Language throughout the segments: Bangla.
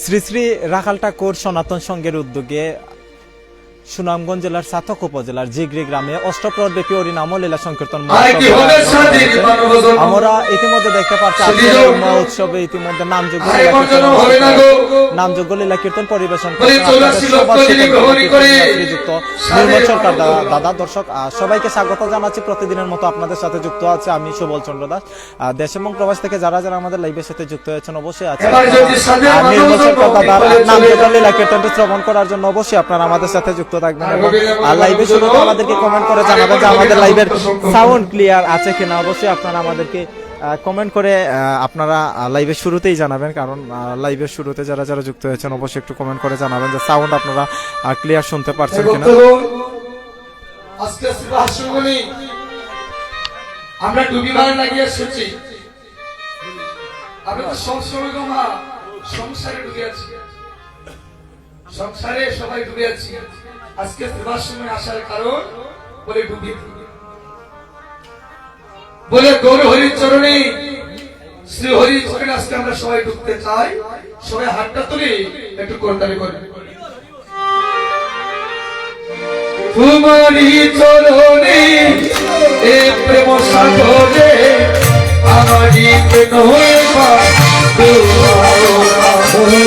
শ্রী শ্রী রাখাল ঠাকুর সনাতন সংঘের উদ্যোগে সুনামগঞ্জ জেলার সাতক উপজেলার জিগরি গ্রামে অষ্টপ্রহর ব্যাপী হরিনাম ও লীলা সংকীর্তন আমরা ইতিমধ্যে দেখতে পাচ্ছি উৎসবে ইতিমধ্যে নামযোগ্য লীলা কীর্তন পরিবেশন যুক্ত নির্মল সরকার দাদা। দর্শক সবাইকে স্বাগত জানাচ্ছি। প্রতিদিনের মতো আপনাদের সাথে যুক্ত আছে আমি সুবল চন্দ্র দাস। দেশ এবং প্রবাস থেকে যারা যারা আমাদের লাইভের সাথে যুক্ত হয়েছেন অবশ্যই আছে নির্মল সরকার দাদার নামযোগ্য লীলা কীর্তনটি শ্রবণ করার জন্য অবশ্যই আপনারা আমাদের সাথে যুক্ত থাকবেন এবং লাইভে শুরুতে আমাদেরকে কমেন্ট করে জানাবেন যে আমাদের লাইভের সাউন্ড ক্লিয়ার আছে কিনা। অবশ্যই আপনারা আমাদেরকে কমেন্ট করে আপনারা লাইভের শুরুতেই জানাবেন, কারণ লাইভের শুরুতে যারা যারা যুক্ত হয়েছেন অবশ্যই একটু কমেন্ট করে জানাবেন যে সাউন্ড আপনারা ক্লিয়ার শুনতে পারছেন কিনা। আজকে শ্রীবাসুমণি আমরা ডুবিবার লাগিয়ে এসেছি। আমরা তো সবসময় মা সংসারে ডুবে আছি, সংসারে সবাই ডুবে আছি। আজকে শ্রীবাসুমণি আসার কারণ বলে ডুবি বলে গৌর হরির চরণে শ্রী হরির চরণে আজকে আমরা সবাই ডুবতে চাই। সবাই হাতটা তুলে একটু করতালি করে তোমারি চরণে এ প্রেম সাগরে আমারি কেন হইবা তোমারি চরণে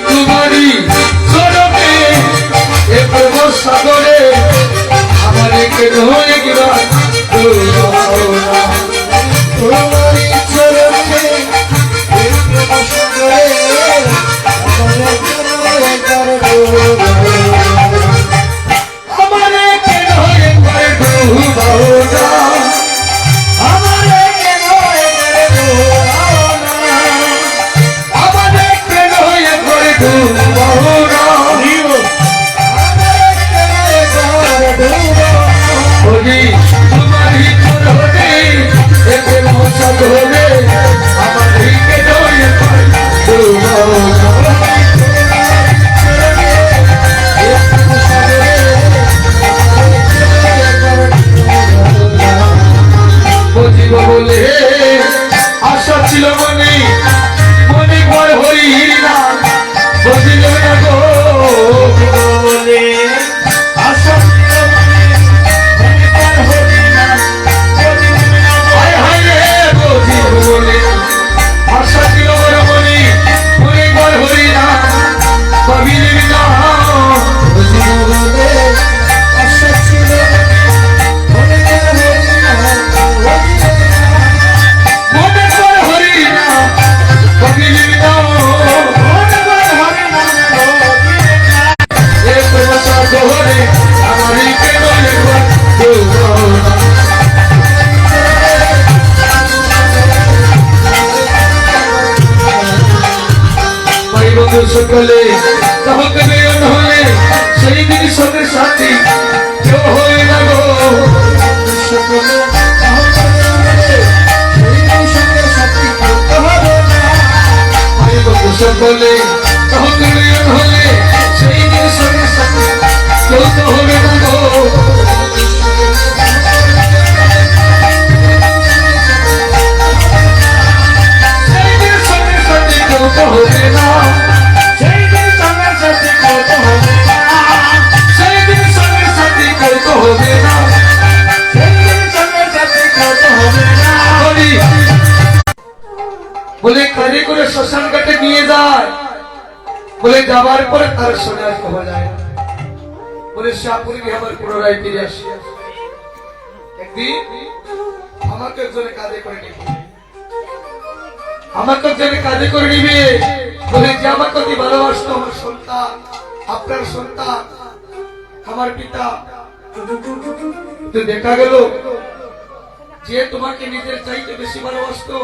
তোমারি চরণে এ প্রেম সাগরে আমারি কেন হইবা তোমারি চরণে আমারে কেন একবার ডুবাও না, আমারে কেন একবার ডুবাও না, আমারে কেন একবার ডুবাও না, আমারে কেন একবার ডুবাও বলি তোমারি চরণে এতে মশা ধরে আমারে কেন একবার ডুবাও না। বলে আশা ছিল মনে মনে ভয় হরি না বুঝিল না গো বলে আশা ছিল মনে মনে ভয় হরি না হায় হায় রে বুঝিল বলে আশা ছিল মনে মনে ভয় হরি না ভাবিল না বুঝিল বলে আশা ছিল মনে হরি না সকলে তাহলে হলে সেই দিন সঙ্গে সাথী কেউ হয়ে না গো সকলে সকলে তাহলে হলে সেই দিন সঙ্গে সাথী কেউ তো হবে না গো সেই দিন সঙ্গে সাথী কেউ তো হবে না, সেই দিন সঙ্গে সাথী কেউ তো হবে না, সেই দিন সঙ্গে সাথী কেউ তো হবে না, সেই দিন সঙ্গে সাথী কেউ তো হবে না। বলে কাজে করে শ্মশান ঘাটে নিয়ে যায়, বলে যাবার পরে তার সঙ্গে আর পাওয়া যায় না। বলে শাহপুরি আবার পুনরায় ফিরে আসি। একদিন আমাকে একজনে কাজে করে নিবে, আমাকে একজনে কাজে করে নিবে। বলে যে আমাকে অতি ভালোবাসতো, আমার সন্তান, আপনার সন্তান, আমার পিতা। তো দেখা গেল যে তোমাকে নিজের চাইতে বেশি ভালোবাসতো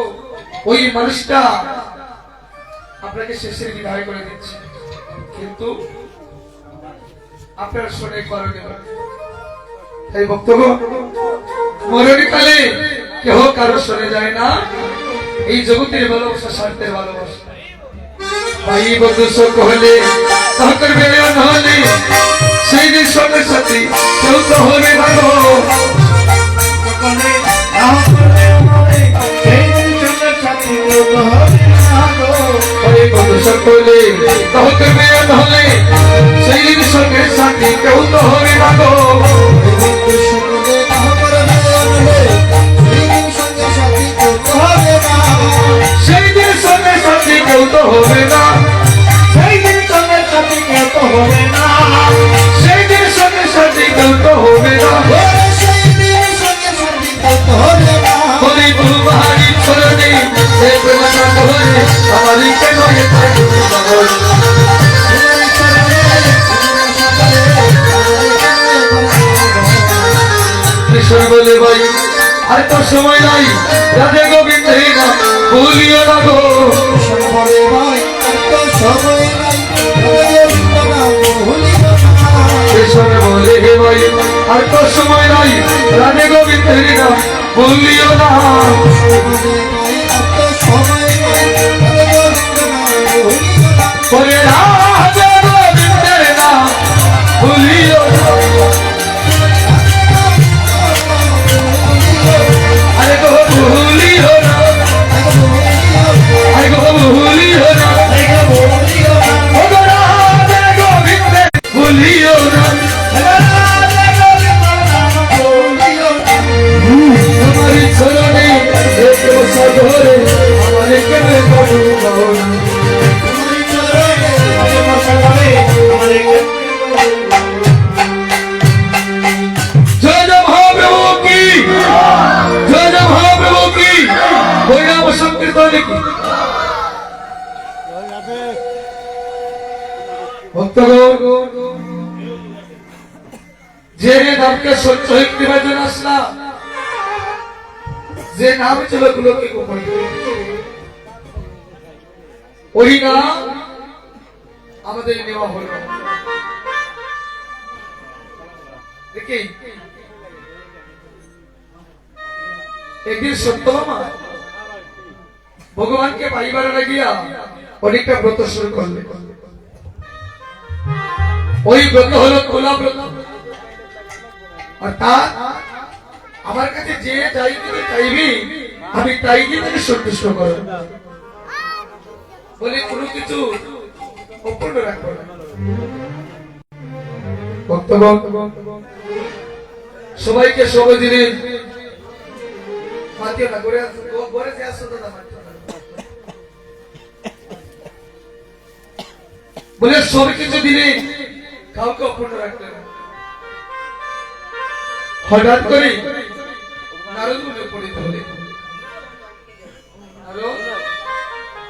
ওই মানুষটা আপনাকে শেষের বিদায় করে দিচ্ছে, কিন্তু আপনার শোনে করণে তাই বক্তব্য মরণকালে কেহ কারো শোনে যায় না। এই জগতের ভালোবাসা স্বার্থের ভালোবাসা। ভাই বন্ধু শোক হলে তহকর বেড়ে হলে সেই দিন সঙ্গে সাথী কেউ তো হবে না গো সকলে নাম করলে আমারে সেই দিন সঙ্গে সাথী কেউ তো হবে না গো। ওরে কত সকলে কহতে মেয়ে হলে সেই দিন সঙ্গে সাথী কেউ তো হবে না গো সকলে নাম করলে আমারে সেই দিন সঙ্গে সাথী কেউ তো হবে না। সেই দিন সঙ্গে সাথী কেউ তো হবে না সেই দিন সঙ্গে সাথী কেউ তো হবে না। সেই দিন সঙ্গে সাথী কেউ তো হবে না সেই দিন সঙ্গে সাথী কেউ তো হবে না। বলি তোমারি চরণে এই প্রেমটা ধরে আমারই কেন এটা কৃষ্ণ বলে ভাই আর তো সময় নাই রাধে গোবিন্দ না ভুলিও না গো সকলে ভাই আর তো সময় নাই গোবিন্দ নাম ভুলিও না। কৃষ্ণ বলে হে ভাই আর তো সময় নাই রাধে গোবিন্দ না ভুলিও না বলে রাধে গোবিন্দের না ভুলিও না আরে গো ভুলিও না আরে গো ভুলিও না ও গো রাধে গোবিন্দ ভুলিও না তোমারি চরণে এক বসা ধরে আমারে কেন করু বাউল জয় জয় মহাপ্রভু কি জয় জয় মহাপ্রভু কি হরিনাম সংকীর্তন কি ভক্তগণ যে নামকে সহ্য হইতে বাজন আসলা যে নাম ছিল গুলোকে গোপন ওই নাম আমাদের নেওয়া হলো দেখি একদিন সত্যভামা ভগবানকে পাইবার লাগিয়া অনেকটা ব্রত শুরু করলে ওই ব্রত হলো তোলা ব্রত অর্থাৎ আমার কাছে যে চাইবি আমি তাই দিয়ে তাকে সন্তুষ্ট করব বলে কোনো কিছু অপূর্ণ রাখবো না ভক্তগণ সবাইকে সব জিনিস মাতিও না করে ঘরে যে আসো দাদা মাতিও না। বলে সব কিছু দিলে কাউকে অপূর্ণ রাখতে না হঠাৎ করে নারদ মনে পড়িতে হলে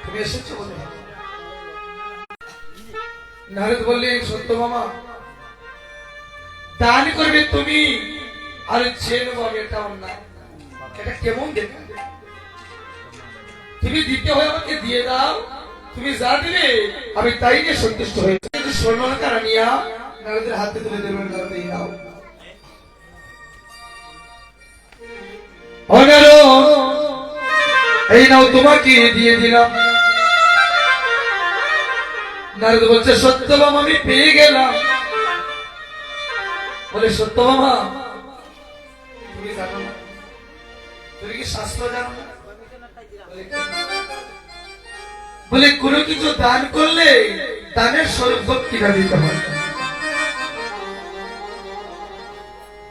তুমি এসেছো বলে নারদ বললেন সত্য মামা দান করবে তুমি আর ছেলে পাবে এটা অন্যায় এটা কেমন দেখা তুমি দিতে হয় আমাকে দিয়ে দাও তুমি যা দিলে আমি তাই নিয়ে সন্তুষ্ট হয়েছি স্বর্ণলঙ্কার আনিয়া নারদের হাতে তুলে দেবেন নারদ এই নাও এই নাও তোমাকে দিয়ে দিলাম নারদ বলছে সত্যভামা আমি পেয়ে গেলাম বলে সত্যভামা তুমি জানো না তুমি কি শাস্ত্র জানো না বলে কোনো কিছু দান করলে দানের স্বরূপ দক্ষিণা দিতে হয়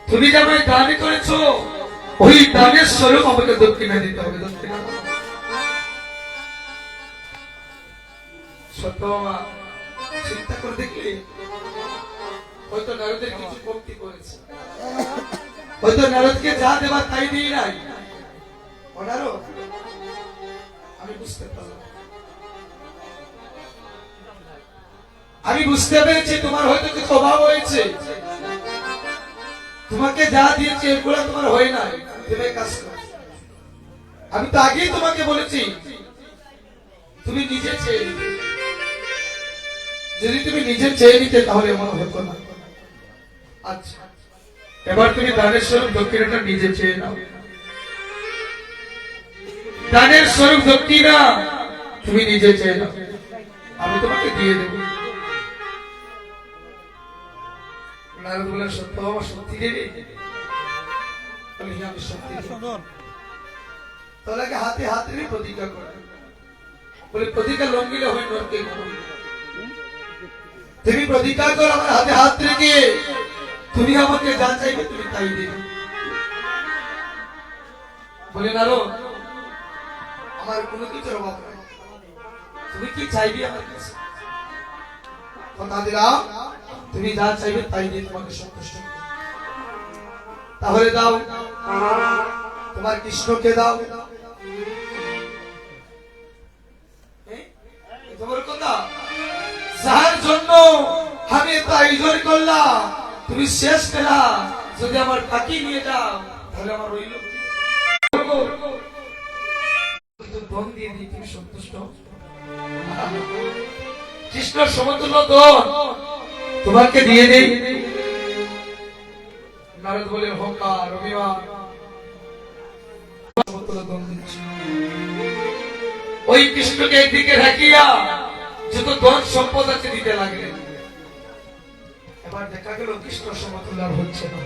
তুমি যেমন দান করেছো ওই দানের স্বরূপ আমাকে দক্ষিণা দিতে হবে দক্ষিণা সত্যভামা চিন্তা করে দেখলে হয়তো নারদের কিছু কমতি করেছে হয়তো নারদকে যা দেবার তাই দিয়ে নাই ওনারও আমি বুঝতে পারলাম আমি বুঝতে পেরেছি তোমার হয়তো কিছু অভাব হয়েছে তোমাকে যা দিয়েছে এগুলো তোমার হয় নাই তুমি কাজ করো আমি তো আগেই তোমাকে বলেছি তুমি নিজে চেয়ে নিতে যদি তুমি নিজে চেয়ে নিতে তাহলে এমন হতো না আচ্ছা এবার তুমি দানের স্বরূপ দক্ষিণাটা নিজে চেয়ে নাও দানের স্বরূপ দক্ষিণা তুমি নিজে চেয়ে নাও আমি তোমাকে দিয়ে দেব নারদ বললেন সত্যভামা সত্যি দেবে? বলে হ্যাঁ আমি সত্যি দেব। তাহলে হাতে হাত রেখে প্রতিজ্ঞা করে, বলে প্রতিজ্ঞা লঙ্ঘিলে হয় নরকে গমন। তুমি প্রতিজ্ঞা কর আমার হাতে হাত রেখে, তুমি আমাকে যা চাইবে তুমি তাই দেবে। বলে নারদ আমার কোনো কিছুর অভাব নাই, তুমি কি চাইবে আমার কাছে? কথা দিলাম তুমি যা চাইবে তাই দিয়ে তোমাকে সন্তুষ্ট করব। তাহলে দাও, তোমার কৃষ্ণকে দাও। তোমার কথা যার জন্য আমি এত আয়োজন করলাম, তুমি শেষ পেলা, যদি আমার কাকি নিয়ে যাও তাহলে আমার রইল ধন দিয়ে দিয়ে তুমি সন্তুষ্ট হও। কৃষ্ণ সমতুল্য ধন তোমাকে দিয়ে দেই। নারদ বলে অহংকার অভিমান সমতুল্য ধন দিচ্ছি। ওই কৃষ্ণকে একদিকে রাখিয়া যত ধন সম্পদ আছে দিতে লাগলেন। এবার দেখা গেল কৃষ্ণ সমতুল্য হচ্ছে না,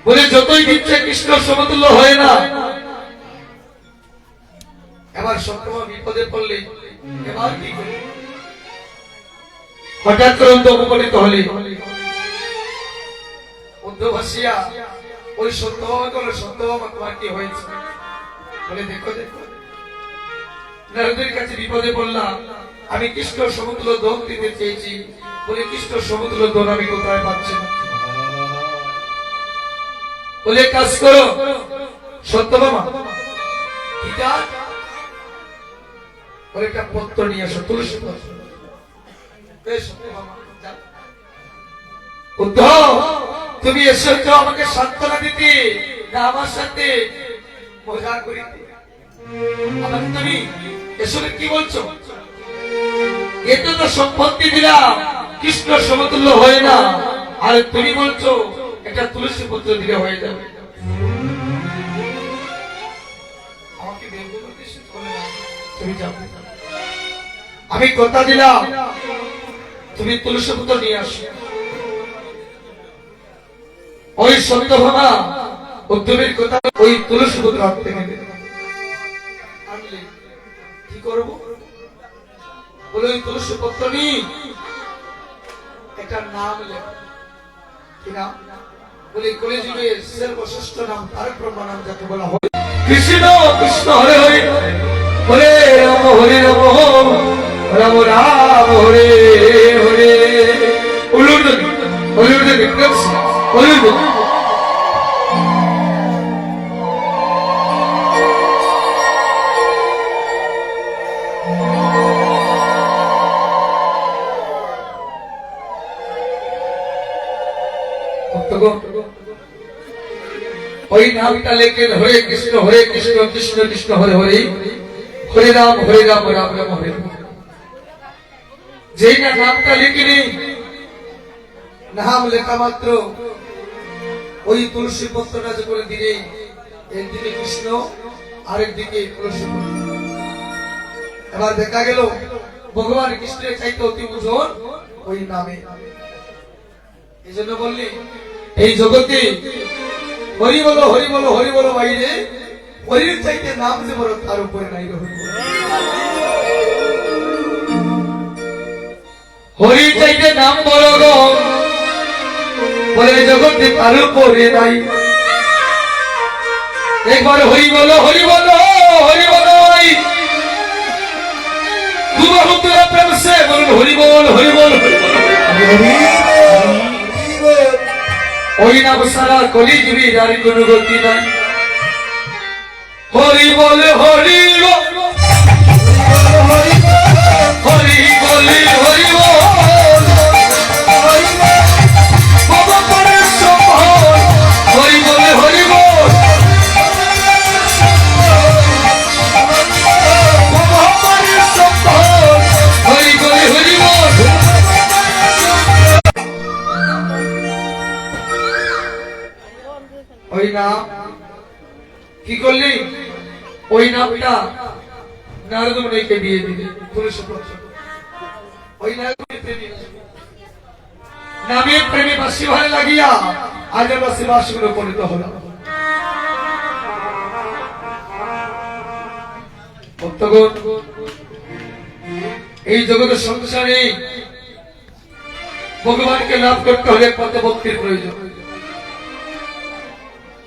বলে যতই দিচ্ছে কৃষ্ণ সমতুল্য হয় না। এবার সত্যভামা বিপদে পড়লে এবার কি করবে? হঠাৎ করে অপমানিত হলে উদ্ধবসিয়া ওই সত্যভামাকে বলে সত্যভামা তোমার কি হয়েছে? বলে দেখো দেখো নারদের কাছে বিপদে পড়লাম, আমি কৃষ্ণ সমতুল্য ধন দিতে চেয়েছি, বলে কৃষ্ণ সমতুল্য ধন আমি কোথায় পাচ্ছি না। বলে কাজ করো সত্যভামা, কি কাজ? বলে একটা পত্র নিয়ে আসো, তুলসী পত্র। বেশ সত্যভামা যাও। উদ্ধব তুমি এসেছো আমাকে সান্ত্বনা দিতে না আমার সাথে মজা করিতে? আমাকে তুমি এসবে কি বলছো? এতে তো সম্পত্তি দিলাম, কৃষ্ণ সমতুল্য হয় না, আর তুমি বলছো একটা তুলসী পত্র দিলে হয়ে যাবে। আমাকে বের করতে এসেছো? বলে না, তুমি যাও, আমি কথা দিলাম তুমি তুলসী পত্র নিয়ে আসো। ওই সত্যভামা উদ্ধবের কথা ওই তুলসী পত্র হাত থেকে আনলে কি করবো? বলে ওই তুলসী পত্র নিয়ে একটা নাম লেখ। কি নাম? বলে কলিযুগের সর্বশ্রেষ্ঠ নাম তারক ব্রহ্ম নাম যাকে বলা হয় কৃষ্ণ। কৃষ্ণ হরে হরে, হরে রাম হরে রাম, রাম রাম হরে হরে। উলুর্দন উলুর্দন উলুর্দন। ওই নামটা লেখেন হরে কৃষ্ণ কৃষ্ণ কৃষ্ণ হরে হরে, হরে রাম রাম রাম হরে। যেই না নামটা লিখিনি, নাম লেখা মাত্র ওই তুলসী পত্রটা যে করে দিলে, একদিকে কৃষ্ণ আরেকদিকে তুলসী পত্র। এবার দেখা গেল ভগবান কৃষ্ণের চাইতে অতি ওজন ওই নামে। এই জন্য বললি এই জগতে হরি বলো হরি বলো হরি বলো বাইরে, হরির চাইতে নাম যে বড় তার উপরে নাই। হরির চাইতে নাম বড় গো, বলে জগতে তার উপরে নাই। একবার হরি বলো হরি বলো হরি বলো, প্রেম সে বলুন হরি বল হরি বল হরি বল। ওই নাম সারা কলি জুড়ি আর কোন গতি নাই। হরি বলে হরি হরি বলে হরি হরি বলে হরি বল। ওই নাম কি করলি? ওই নামটা নারদ মুনিকে দিয়ে দিলে তুলসী পত্র। ওই নাম নামে প্রেমে বাসি ভালো লাগিয়া আজ আমরা শিবাসগুলো উপনীত হলাম। ভক্তগণ, এই জগতের সংসারে ভগবানকে লাভ করতে হলে একমাত্র ভক্তির প্রয়োজন।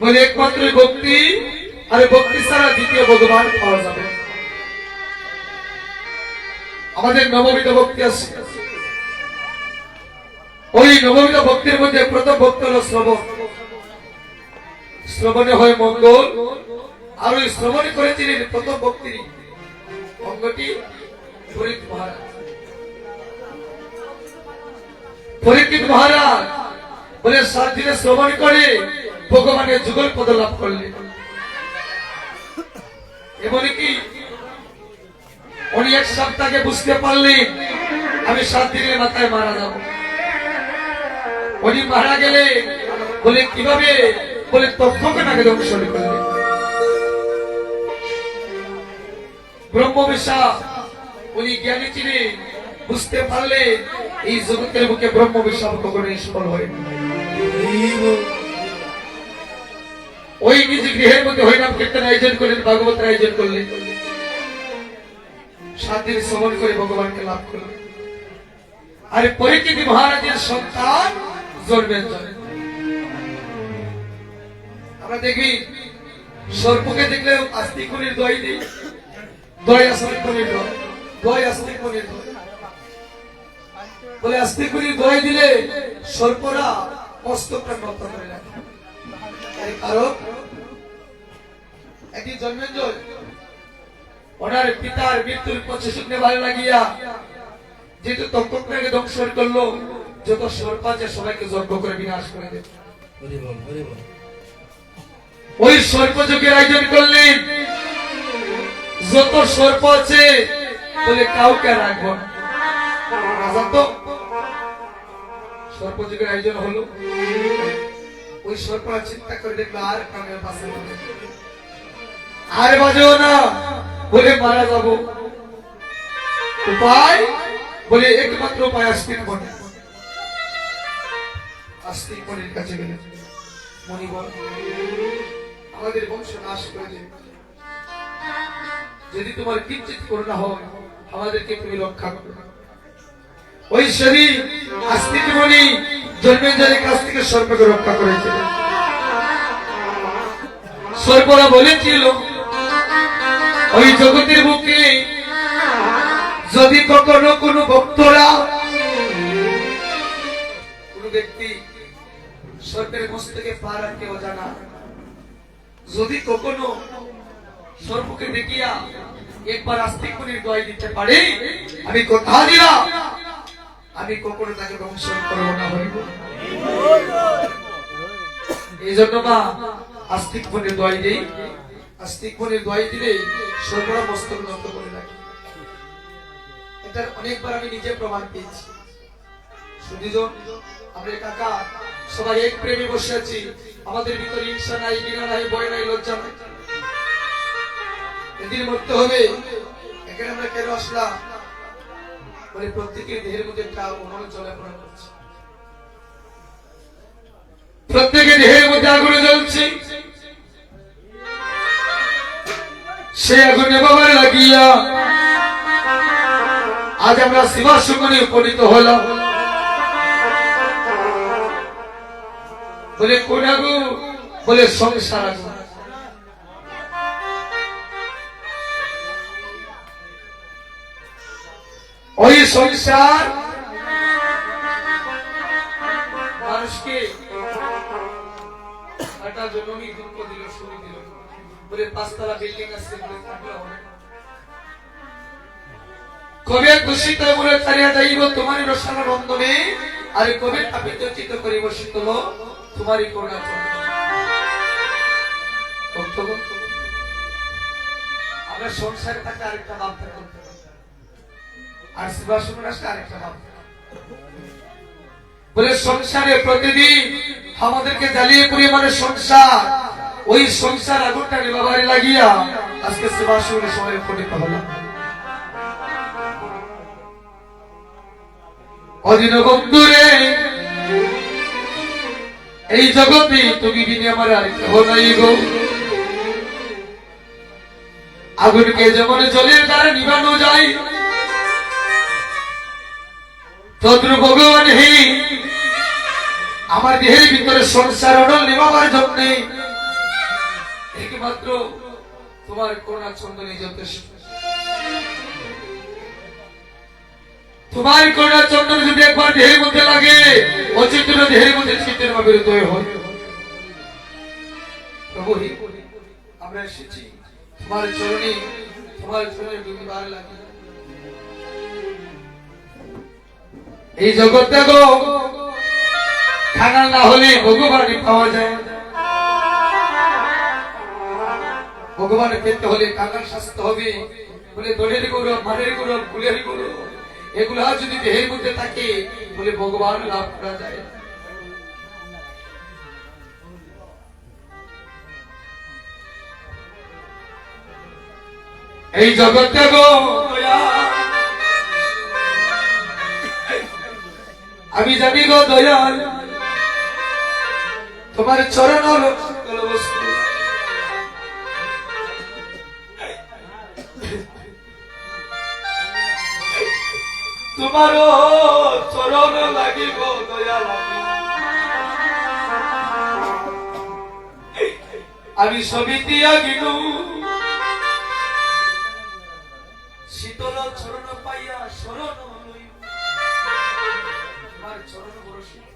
বলে একমাত্র ভক্তি, আর ভক্তি ছাড়া দ্বিতীয় ভগবান পাওয়া যাবে। আমাদের নববিধ ভক্তি আছে, ওই নববিধ ভক্তির মধ্যে প্রথম ভক্তি হল শ্রবণ। শ্রবণে হয় মঙ্গল, আর ওই শ্রবণে করেছিলেন প্রথম ভক্তির অঙ্গটি পরীক্ষিত মহারাজ। পরীক্ষিত মহারাজ বলে 7 দিনে শ্রবণ করে ভগবানের যুগল পদ লাভ করলেন। এমনকি উনি 1 সপ্তাহে বুঝতে পারলেন আমি 7 দিনের মাথায় মারা যাব। উনি মারা গেলে বলে কিভাবে, বলে তক্ষকনাকে দংশন করলেন। ব্রহ্মবিশা উনি জ্ঞানী ছিলেন, বুঝতে পারলেন এই জগতের বুকে ব্রহ্মবিশা কখনো নিষ্ফল হয় না। ওই নিজ গৃহের মধ্যে হরিনাম কীর্তন আয়োজন করলেন, ভাগবতের আয়োজন করলেন। 7 দিন শ্রবণ করে ভগবানকে লাভ করলেন। আর পরীক্ষিত মহারাজের সন্তান জন্মের জন্য আমরা দেখি সর্পকে দেখলে আস্তিকুনির দই দিই, দই আস্তিকুনির দই, দই আস্তিকুনির দই বলে আস্তিকুনির দই দিলে সর্পরা মস্তকটা নত করে রাখে। কারণ একটি জন্মেঞ্জয় ওনার পিতার মৃত্যুর পথে শুনতে ভালো লাগিয়া যেহেতু তক্ষকনাকে দংশন করলো, যত সর্প আছে সবাইকে যজ্ঞ করে বিনাশ করে দেবে। ওই সর্পযজ্ঞের আয়োজন করলেন। যত সর্প আছে বলে কাউকে রাখবো না। তো সর্পযজ্ঞের আয়োজন হলো। ওই সর্পরা চিন্তা করে দেখলো আর কামের পাশে আর বাজেও না, বলে মারা যাব। উপায় বলে একমাত্র উপায় আস্তিক মনে। আস্তিক মনের কাছে গেলে মনি বল আমাদের বংশ নাশ করে দেবে, যদি তোমার কিঞ্চিত করুণা হয় আমাদেরকে তুমি রক্ষা করো। ওই শরীর আস্তিক মনি জন্মেঞ্জয়ের কাছ থেকে সর্পকে রক্ষা করেছিল। সর্পরা বলেছিল ওই জগতের বুকে যদি কখনো কোন ভক্তরা, কোন ব্যক্তি সর্পের মস্তকে পা রাখতে অজানা, যদি কখনো সর্পকে দেখিয়া একবার আস্তিক মনির দয় দিতে পারে, আমি কথা দিলাম আমি কখনো তাকে দংশন করব না। হইব এই জন্য মা আস্তিক মনির দয় দেই। আস্তিক মনির দয় দিলে সর্বরা মস্তক নত করে রাখে। এটার অনেকবার আমি নিজে প্রমাণ পেয়েছি। সুধীজন, আমরা কাকা সবাই এক প্রেমে বসে আছি, আমাদের ভিতরে ঈর্ষা নাই, ঘৃণা নাই, ভয় নাই, লজ্জা নাই। এদের মরতে হবে। এখানে আমরা কেন আসলাম? বলে প্রত্যেকের দেহের মধ্যে একটা অনুরোধ চলাফেরা করছে, প্রত্যেকের দেহের মধ্যে আগুন জ্বলছে। সে আগুনে বাবার লাগিয়া আজ আমরা শিবাসনে উপনীত হলাম। বলে কোন আগুন? বলে সংসার আগুন। ওই সংসার মানুষকে একটা জননী দুঃখ দিল, শুরু দিল। বলে 5 তলা বিল্ডিং আছে, বলে থাকলে হবে। কবে দূষিত বলে তারিয়া যাইব তোমারই রসায়ন বন্ধনে, আর কবে তাপিত চিত্ত করিব শীতল তোমারই করুণা চন্দ্র। আমরা সংসারে থাকলে আরেকটা ভাব করতে পারি, আর শিবাসনে আসলে আরেকটা ভাব। বলে সংসারে প্রতিদিন আমাদেরকে জ্বালিয়ে পরিমাণে সংসার, ওই সংসার আগুনটা নিবাবারে লাগিয়া আজকে শিবাসনে সবাই উপনীত হলাম। অদিন বন্ধুরে এই জগতে তুমি বিনে আমার আর কেহ নাই গো। আগুনকে যেমন জলের দ্বারা নিবানো যায়, তদ্রূপ ভগবান হে আমার দেহের ভিতরে সংসার অনল নিবাবার জন্য একমাত্র তোমার করুণা চন্দনই যথেষ্ট। তোমার করুণা চন্দন যদি একবার দেহের মধ্যে লাগে, অচেতন দেহের মধ্যে চিত্তের ভাবে উদয় হয়। প্রভু হে, আমরা এসেছি তোমার চরণে, তোমার চরণে ডুবিবার লাগে। এই জগৎ দেখো, খানা না হলে ভগবানই পাওয়া যায়। ভগবান পেতে হলে কাঙ্গাল শাস্তি হবে, বলে দলের গৌরব, মানের গৌরব, কুলের গৌরব, এগুলা যদি দেহের মধ্যে থাকে বলে ভগবান লাভ করা যায়। এই জগৎ দেখো, আমি জানি গো দয়াল, তোমার চরণ হল সকল বস্তু। তোমার চরণ লাগিব দয়াল, আমি সবই দিয়া গিলু, শীতল চরণ পাইয়া শরণ লই, তোমার চরণ বড় শীতল।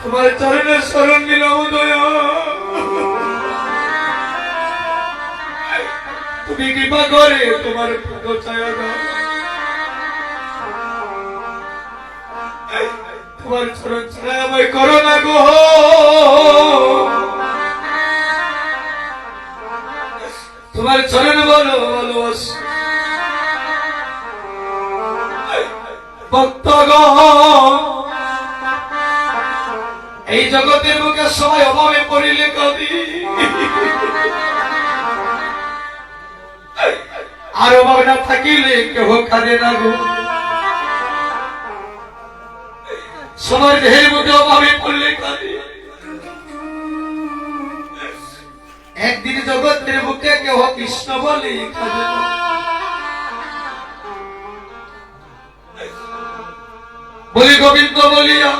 তোমার চরণের শরণ নিলাম দয়া, তুমি কৃপা করে তোমার পদ ছায়া দাও, তোমার চরণ ছায়া আমায় করো না গো। তোমার চরণ বলো ভালোবাসি ভক্তগণ। এই জগতের বুকে সবাই অভাবে পড়িলে কবি, আর অভাব না থাকিলে কেহ কাঁদে না গো। সবার দেহের মধ্যে অভাবে পড়লে কাঁদে। একদিন জগতের বুকে কেহ কৃষ্ণ বলে কাঁদে না। বলি গোবিন্দ বলিয়া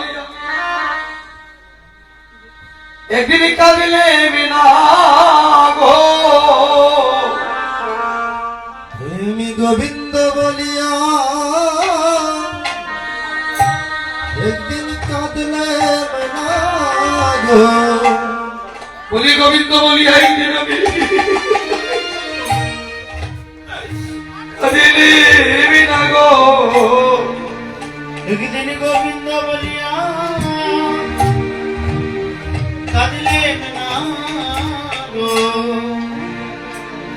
একদিন কাঁদিলে বিনা গো। প্রেমী গোবিন্দ বলিয়া একদিন কাঁদলে না গো। বলি গোবিন্দ বলিয়া একদিন আমি কাঁদিলে বিনা গো। একদিন গোবিন্দ বলিয়া কাঁদলে না গো।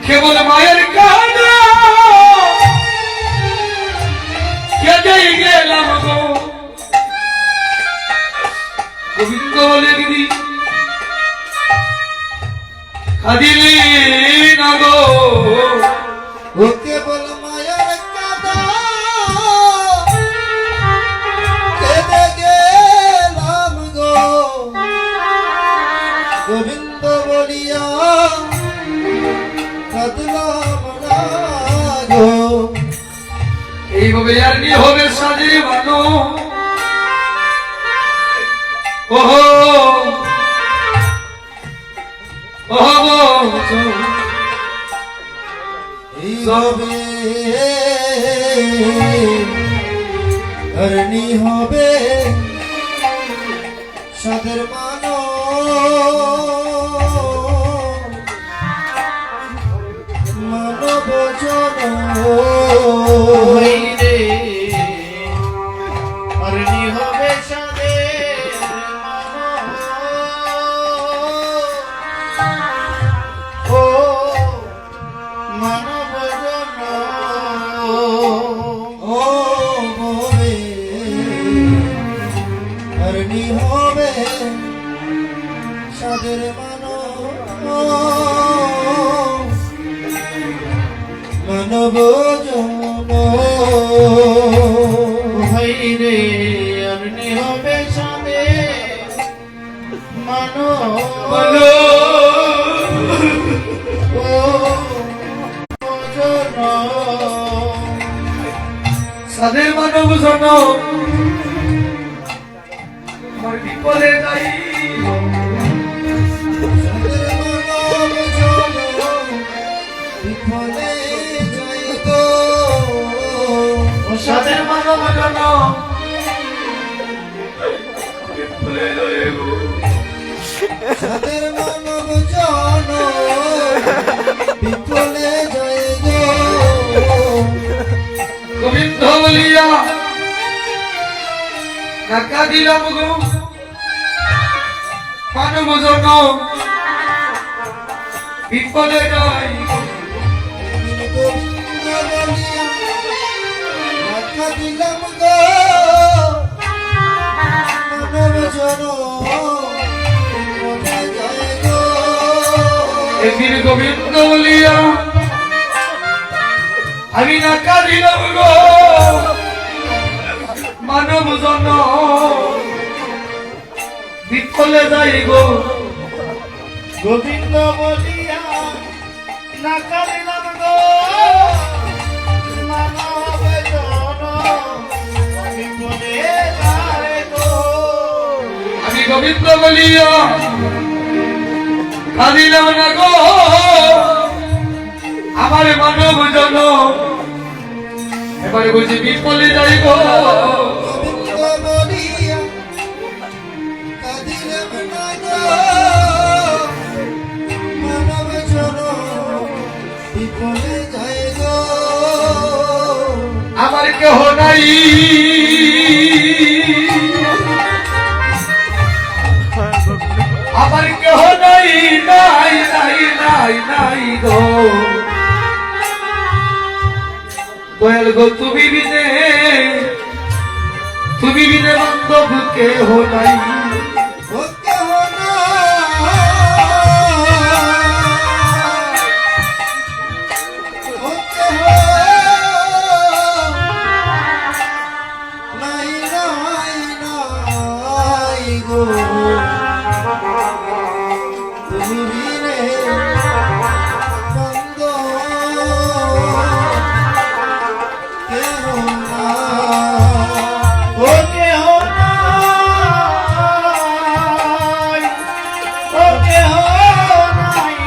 কেবল মায়ের কাঁদা কেঁদেই গেলাম গো। গোবিন্দ বলে দিদি কাঁদিলি না গো। ও কেবল মায়ের কাঁদা কেঁদে গেলাম গো। গোবিন্দ বলিয়া কাঁদলাম না গো। এইভাবে আর নিয়ে হবে সাজে বানো। ওহো ওহো এইভাবে ধরনি হবে সাদের মানো। মানব জন হইলে ধরনি হবে সাদের মানো। ও মানব জন ও ভবে সাদের মানব জন ভাই রে আপনি হবে সাদে মানব সাদের মানব জন আমার বিপদে যাই সাদের মানব জন বিপদে যাই গো সাদের মানব জন বিফলে যায় গো গোবিন্দ বলিয়া টাকা দিলাম গো মানব জন বিপদে যাই দিলাম গো মানব জন বিফলে যায় গো একদিন গোবিন্দ বলিয়া আমি টাকা দিলাম গো মানব জন বিফলে যাই গো গোবিন্দ বলিয়া নাকা দিলাম গো মানব জন বিফলে যায় গো আমি গোবিন্দ বলিয়া কাঁদিলাম না গো আমার মানব জন এবারে বুঝি বিফলে যাই গো গোবিন্দ বলিয়া কাঁদিলাম না গো মানব জন বিফলে যায় গো আমার কেহ নাই আমার কেহ নাই নাই নাই নাই নাই গো দয়াল গো তুমি বিনে বান্ধব কেহ নাই ও কেহ ও কেহ নাই নাই নাই গো তুমি বিনে বন্ধ কেহ নাই ও কেহ নাই ও কেহ নাই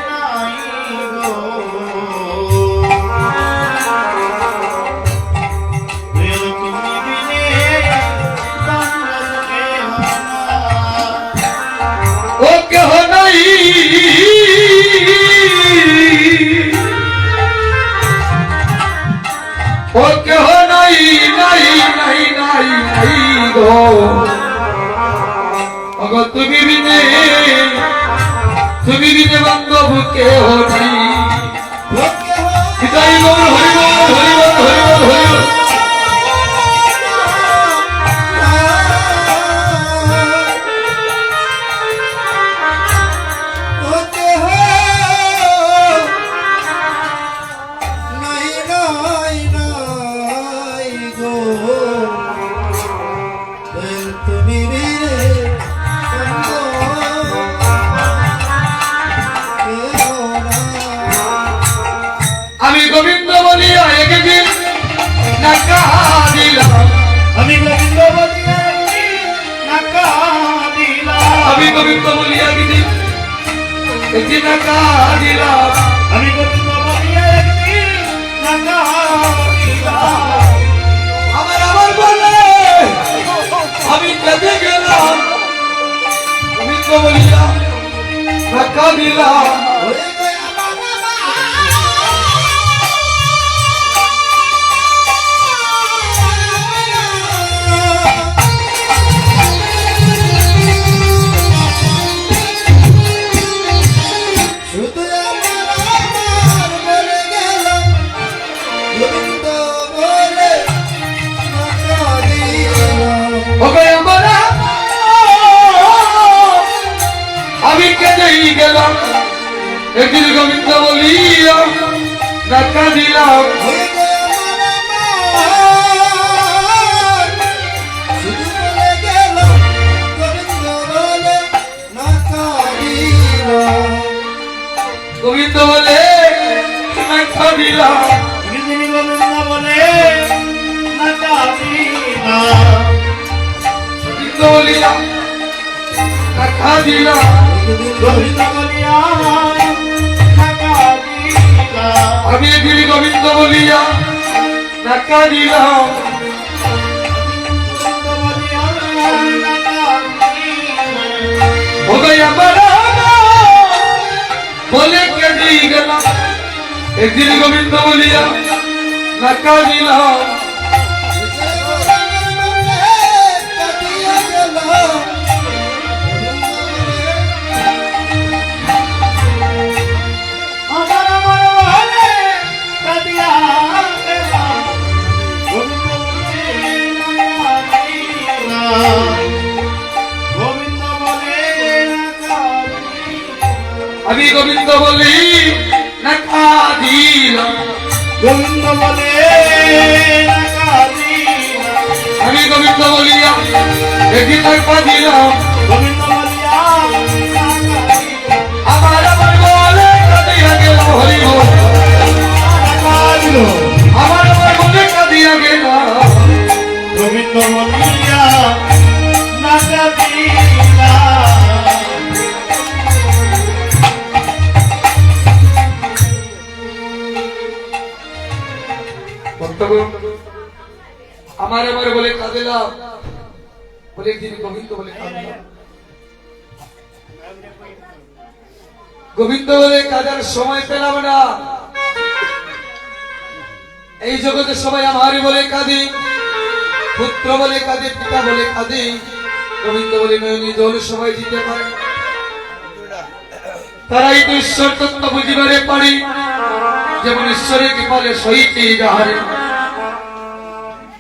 নাই গো তুমি বিনে বন্ধ কেহ নাই ও কেহ নাই ও কেহ নাই নাই নাই নাই নাই গো অগো তুমি বিনে বান্ধব কেহ নাই ও কেহ হৃদয় গৌর হরিবল হরিবল হরিবল হরিবল আমি গোবিন্দ বলিয়া একদিন টাকা দিলাম আমি গোবিন্দ বলিয়া নাকা দিলাম আমি গোবিন্দ বলিয়া একদিন টাকা দিলাম আমি গোবিন্দ বলিয়া একদিন নাকা দিলাম আমার বলে আমি কেঁদে গেলাম গোবিন্দ বলিয়া টাকা দিলাম ওরে গো শুধু আমার বলে গেলাম গেলাম একদিন গোবিন্দ বলিয়া ডাকা দিলাম গোবিন্দ বলে ডাকা দিলাম গোবিন্দ বলিয়া ডাকা দিলাম আমি একদিন গোবিন্দ বলিয়া ডাকা দিলাম বলে কেটে গেলাম একদিন গোবিন্দ বলিয়া ডাকা দিলাম আমি গোবিন্দ বলি ডাকা দিলাম গোবিন্দ বলে আমি গোবিন্দ বলিয়া একদিন ডাকা দিলাম গোবিন্দ বলিয়া আমার আমার বলে কাঁদিয়া গেল হরি বল আমার আমার বলে কাঁদিয়া গেল গোবিন্দ বলিয়া নাকা দিলা আমার আমার বলে কাঁদিলাম বলে একদিন গোবিন্দ বলে কাঁদিলাম গোবিন্দ বলে কাঁদার সময় পেলাম না এই জগতে সবাই আমারই বলে কাঁদি পুত্র বলে কাঁদে পিতা বলে কাঁদি গোবিন্দ বলে নয়নি জল সবাই দিতে পারে তারাই তো ঈশ্বর তত্ত্ব বুঝিবারে পারি যেমন ঈশ্বরের কৃপালে সহিতে যাহারে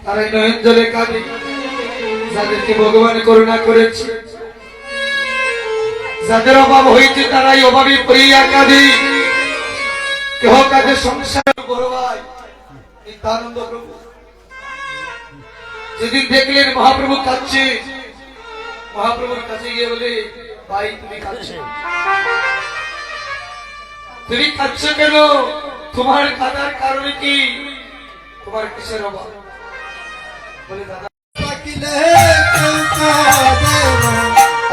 তারাই নয়ন জলে কাঁদে যাদেরকে ভগবান করুণা করেছে যাদের অভাব হয়েছে তারাই অভাবে পড়িয়া কাঁদে কেহ কাঁদে সংসার বড় ভাই নিত্যানন্দ প্রভু যেদিন দেখলেন মহাপ্রভু কাঁদছে মহাপ্রভুর কাছে গিয়ে বলে ভাই তুমি কাঁদছো তুমি কাঁদছো কেন তোমার কাঁদার কারণে কি তোমার কিসের অভাব বলে দাদা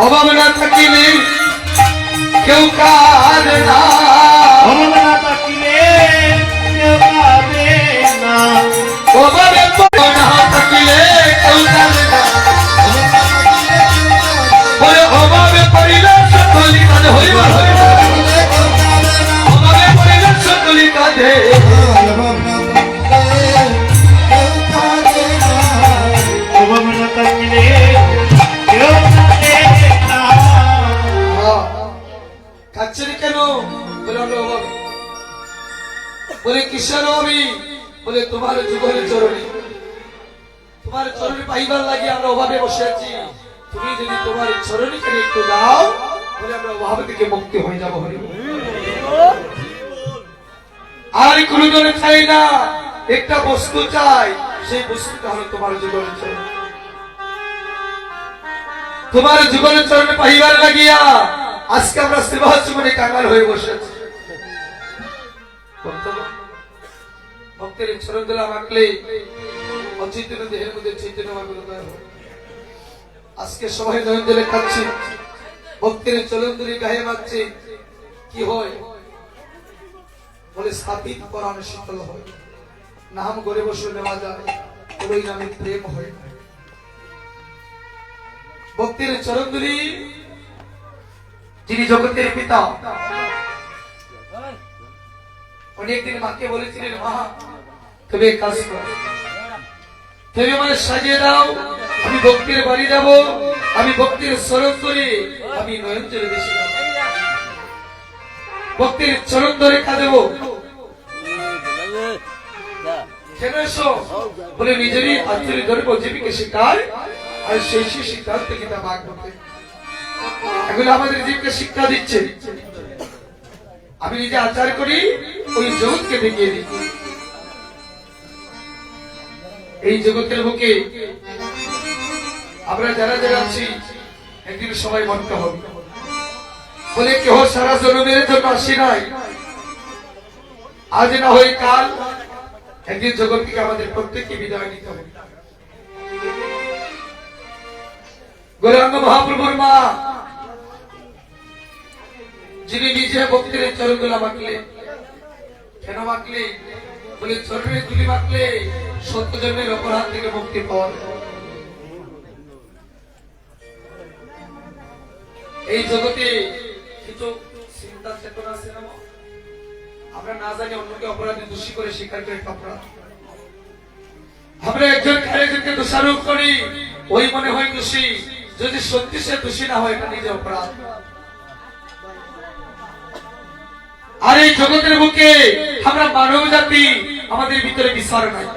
অভাব না থাকিলে কেউ কাঁদে না অমলা তাকিলে কেউ কাঁদে না অভাবে না থাকিলে কেউ কাঁদে না বলে অভাবে পড়িলে সকলি কাঁদে হইবা অভাবে পড়িলে সকলি কাঁদে অমলা তাকিলে কেউ কাঁদে না কাঁদছেন কেন বলে আমরা অভাবে বলে কিসের অভাবী বলে তোমার যুগলের চরণে তোমার চরণে পাইবার লাগে আমরা অভাবে বসে আছি তুমি যদি তোমার চরণে কেন একটু দাও বলে আমরা অভাব থেকে মুক্তি হয়ে যাবো হরি আর কোনো জনে চাই না একটা বস্তু চাই সেই বস্তুটা হলো তোমার যুগলের চরণ তোমার যুগলের চরণে পাইবার লাগিয়া আজকে আমরা শ্রীবাস জীবনে কাঙ্গাল হয়ে বসে আছি ভক্তের চরণ দোলা মাখলে অচৈতন্য দেহের মধ্যে চৈতন্য মাগুলোদয় হয় আজকে সবাই নয়ন জলে খাচ্ছে ভক্তের চরণ দোলে গায়ে মাখছে কি হয় বলে স্থাপিত পরাণ শীতল হয় নাম করে বসে নেওয়া যায় ওই নামে প্রেম হয় ভক্তের চরণ দোলে যিনি জগতের পিতা অনেকদিন মাকে বলেছিলেন মা তুমি কাজ করো তুমি আমায় সাজিয়ে দাও আমি ভক্তির বাড়ি যাব আমি ভক্তির চরণ ধরে আমি নয়ন জলে বেশি ভক্তির চরণ ধরে কাঁদেব কেন এসো বলে নিজেরই আত্মীয় ধরবো জীবিকা শিকার আর সেই সিদ্ধান্ত কিনা ভাগ করতে এগুলো আমাদের জীবকে শিক্ষা দিচ্ছে। আমি নিজে আচার করি, ওই জগৎকে দেখিয়ে দিই। এই জগতের বুকে আমরা যারা যারা আছি একদিন সবাই মরতে হবে। বলে কেহ সারা জন্মের জন্য আসি নাই, আজ না হয় কাল একদিন জগৎ থেকে আমাদের প্রত্যেককে বিদায় নিতে হবে। গৌরাঙ্গ মহাপ্রভুর মা, যিনি নিজে ভক্তির চরণগুলা মাখলে, কেন মাখলে? বলে চরণের তুলি মাখলে ৭০ জন্মের অপরাধ থেকে মুক্তি পাওয়া যায়। এই জগতে কিছু চিন্তা চেতনা আছে না, আমরা না জানি অন্যকে অপরাধী দোষী করে স্বীকার করে অপরাধ। আমরা একজন আরেকজনকে দোষারোপ করি, ওই মনে হয় দোষী, যদি সত্যি সে দোষী না হয় এটা নিজে অপরাধ। আর এই জগতের বুকে আমরা মানব জাতি, আমাদের ভিতরে বিচার নাই।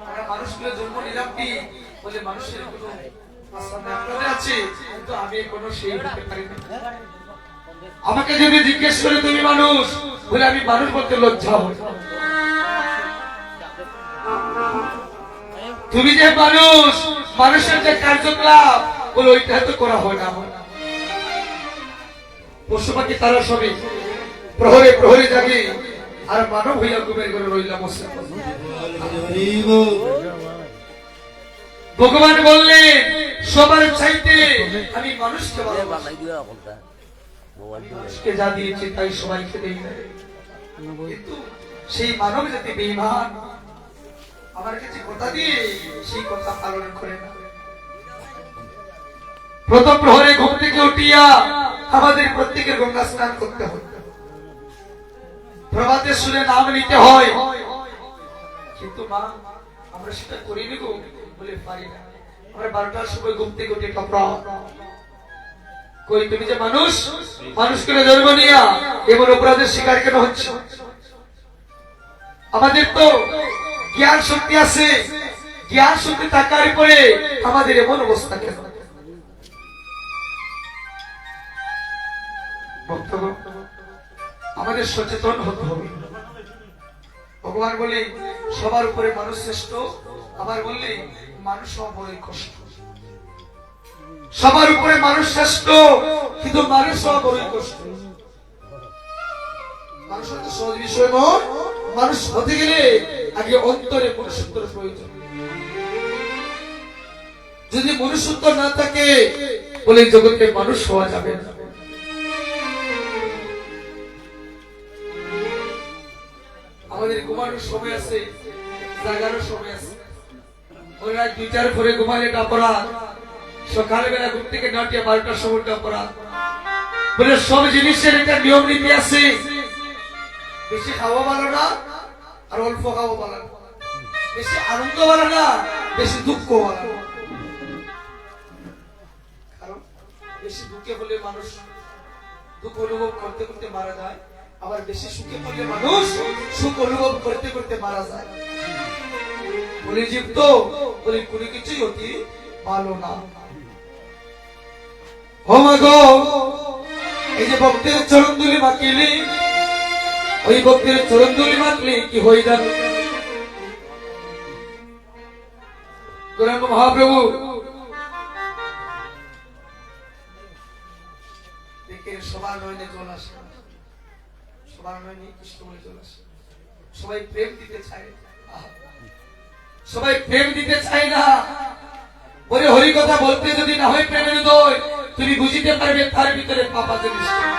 আমরা মানুষগুলো জন্ম নিলাম কি বলে মানুষের কোনো আপনাদের আছে, কিন্তু আমি কোনো সেই হতে পারি না। আমাকে যদি জিজ্ঞেস করে তুমি মানুষ বলে, আমি মানুষ বলতে লজ্জা হই। তুমি যে মানুষ, মানুষের যে কার্যকলাপ বলে ওইটা তো করা হয় না। পশু পাখি তারা সবই প্রহরে প্রহরে জাগে, আর মানব হইয়া ঘুমের ঘরে রইলাম। ভগবান বললেন সবার চাইতে আমি মানুষকে মানুষকে যা দিয়েছি তাই সবাইকে দেই না। কিন্তু সেই মানব জাতি বেঈমান, আমার কাছে কথা দিয়ে সেই কথা পালন করে না। প্রথম প্রহরে ঘুম থেকে উঠিয়া আমাদের প্রত্যেকের গঙ্গা স্নান করতে হয়, প্রভাতের সুরে নাম নিতে হয়। কিন্তু মা, আমরা সেটা করি নি গো বলে পারি না। আমরা 12টার সময় ঘুম থেকে উঠে কাপড় কই, তুমি যে মানুষ, মানুষকে জন্ম নিয়া এমন অপরাধের শিকার কেন হচ্ছে? আমাদের তো জ্ঞান শক্তি আছে, জ্ঞান শক্তি থাকার পরে আমাদের এমন অবস্থা কেন? আমাদের সচেতন হতে হবে। ভগবান বলে সবার উপরে মানুষ শ্রেষ্ঠ, আবার বললে মানুষ হওয়া বড়ই কষ্ট। সবার উপরে মানুষ শ্রেষ্ঠ, কিন্তু মানুষ হওয়া বড়ই কষ্ট। মানুষ হতে সহজ বিষয় নয়। মানুষ হতে গেলে আগে অন্তরে মনুষ্যত্বের প্রয়োজন। যদি মনুষ্যত্ব না থাকে বলে জগতে মানুষ হওয়া যাবে না। আমাদের ঘুমানোর সময় আছে, জাগানোর সময় আছে। ওই রাত 2টার পরে ঘুমালে এটা অপরাধ, সকালবেলা ঘুম থেকে না উঠে 12টার সময় অপরাধ। বলে সব জিনিসের একটা নিয়ম নীতি আছে। বেশি খাওয়া ভালো না, আর অল্প খাওয়া ভালো না। বেশি আনন্দ ভালো না, বেশি দুঃখ ভালো না। কারণ বেশি দুঃখে হলে মানুষ দুঃখ অনুভব করতে করতে মারা যায়, আবার বেশি সুখে পড়লে মানুষ সুখ অনুভব করতে করতে মারা যায়। বলে জীব তো বলে কোনো কিছুই অতি ভালো না। এই যে ভক্তের চরণ ধুলি মাখিলি, ওই ভক্তের চরণ ধুলি মাখলি কি হয়ে যাবে? গৌরাঙ্গ মহাপ্রভু দেখে সবার নয়নে জল আসে, সবার নয়নে কৃষ্ণ বলে জল আসে। সবাই প্রেম দিতে চায়, সবাই প্রেম দিতে চায় না। ওরে হরি কথা বলতে যদি না হয় প্রেমের উদয়, তুমি বুঝিতে পারবে তার ভিতরে পাপ আছে নিশ্চয়।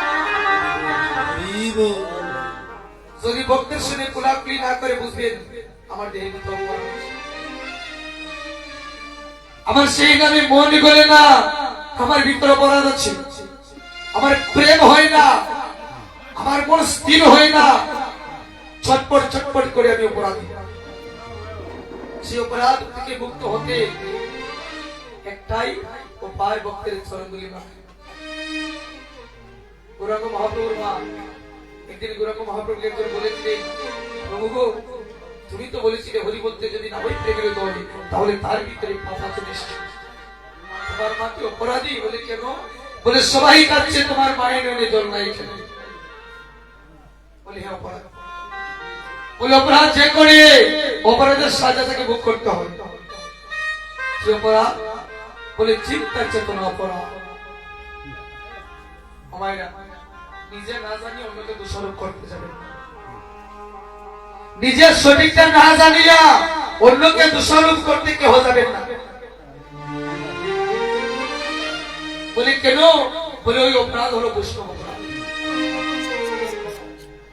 যদি ভক্তের শুনে কোলাকুলি না করে বুঝবেন আমার দেহের ভিতরে অপরাধ আছে। আমার সেই নামে মন গলে না, আমার ভিতরে অপরাধ আছে। আমার প্রেম হয় না, আমার মন স্থির হয় না, ছটপট ছটপট করে আমি অপরাধী। সেই অপরাধ থেকে মুক্ত হতে একটাই উপায়, ভক্তের চরণধুলি মাখা। গৌরাঙ্গ মহাপ্রভুর মা একদিন গৌরাঙ্গ মহাপ্রভুকে একজন বলেছিলেন, প্রভু গো, তুমি তো বলেছিলে হরি বলতে যদি না হয় প্রেমের উদয়, তাহলে তার ভিতরে পাপ আছে নিশ্চয়। তোমার মা কি অপরাধী? বলে কেন? বলে সবাই কাঁদছে, তোমার মায়ের নয়নে জল নাই কেন? বলে হ্যাঁ অপরাধ। বলে অপরাধ যে করে অপরাধের সাজা তাকে ভোগ করতে হবে। কি অপরাধ? বলে চিন্তার চেতনা অপরাধ। আমায়রা নিজে না জানি অন্যকে দোষারোপ করতে যাবে না। নিজের সঠিকটা না জানিয়া অন্যকে দোষারোপ করতে কেউ যাবেন না। বলে কেন? বলে ওই অপরাধ হলো বৈষ্ণব অপরাধ।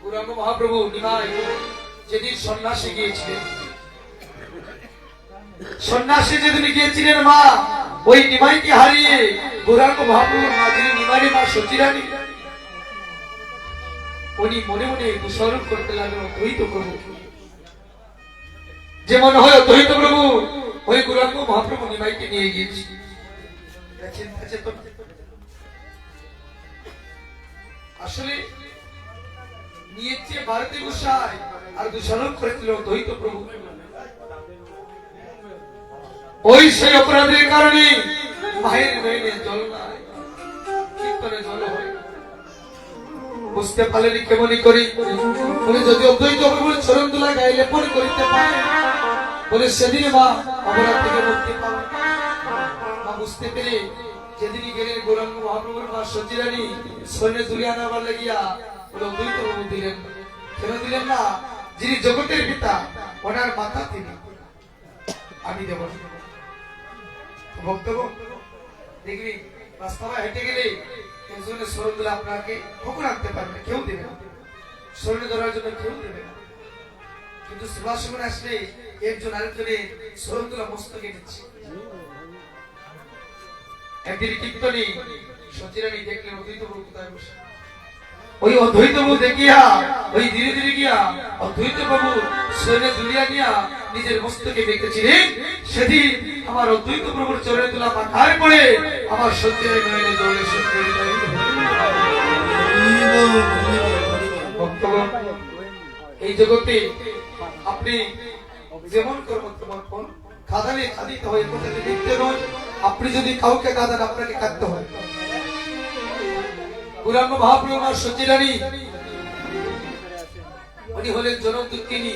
গৌরাঙ্গ মহাপ্রভু নিমাই যেদিন সন্ন্যাসী গিয়েছিলেন, সন্ন্যাসী যেদিন গিয়েছিলেন মা, ওই নিমাইকে হারিয়ে গৌরাঙ্গ মহাপ্রভুর মা যিনি নিমাইয়ের মা সচিরানী, উনি মনে মনে দোষারোপ করতে লাগলেন অদ্বৈত প্রভু। যে মনে হয় অদ্বৈত প্রভু ওই গৌরাঙ্গ মহাপ্রভু নিমাইকে নিয়ে গিয়েছি। চিন্তা চেতনা আসলে নিয়েছে ভারতী গোসাই আর দোষারোপ করেছিল অদ্বৈত প্রভু। ওই সেই অপরাধের কারণে মায়ের নয়নে জল নাই, কীর্তনে জল হয়। বুঝতে পারলেনি কেমনই করি? বলে যদি অদ্বৈত প্রভুর চরণ ধুলা গায়ে লেপন করিতে পারে, বলে সেদিন মা অপরাধ থেকে মুক্তি পাবে। মা বুঝতে পেরে যেদিনই গেলেন গৌরাঙ্গ মহাপ্রভুর মা সচিরানী শরীরে তুলে আনাবার লাগিয়া, বলে অদ্বৈত প্রভু দিলেন না। কেন দিলেন না? যিনি জগতের পিতা ওনার মাতা তিনি, আমি দেব বক্তব্য। দেখবি রাস্তায় হেঁটে গেলে একজনের শরীর দিলে আপনাকে কখন আনতে পারবে, কেউ দেবে না। শরীরে ধরার জন্য কেউ দেবে না। কিন্তু সেবাশ্রমে আসলে একজন আরেকজনের শরীর তোলা মস্তকে নিচ্ছে। একদিন কীর্তনী সচিরানী দেখলেন অদ্বৈত প্রভু কোথায় বসে। ওই অদ্বৈত প্রভু দেখিয়া ওই ধীরে ধীরে গিয়া অদ্বৈত প্রভু শরীরে দুলিয়া নিয়া নিজের মস্তকে দেখেছিলেন। সেদিন আমার অদ্বৈত প্রভুর চরণে তোলা মাথায় পড়ে আমার সত্যের নয়নে জলে এই জগতে আপনি যেমন কর্ম তেমন ফল। কাঁদালে কাঁদিতে হয়, কোথায় লিখতে নয়। আপনি যদি কাউকে কাঁদান আপনাকে কাঁদতে হয়। গৌরাঙ্গ মহাপ্রভু মা সচিরানী উনি হলেন জনক দুঃখিনী।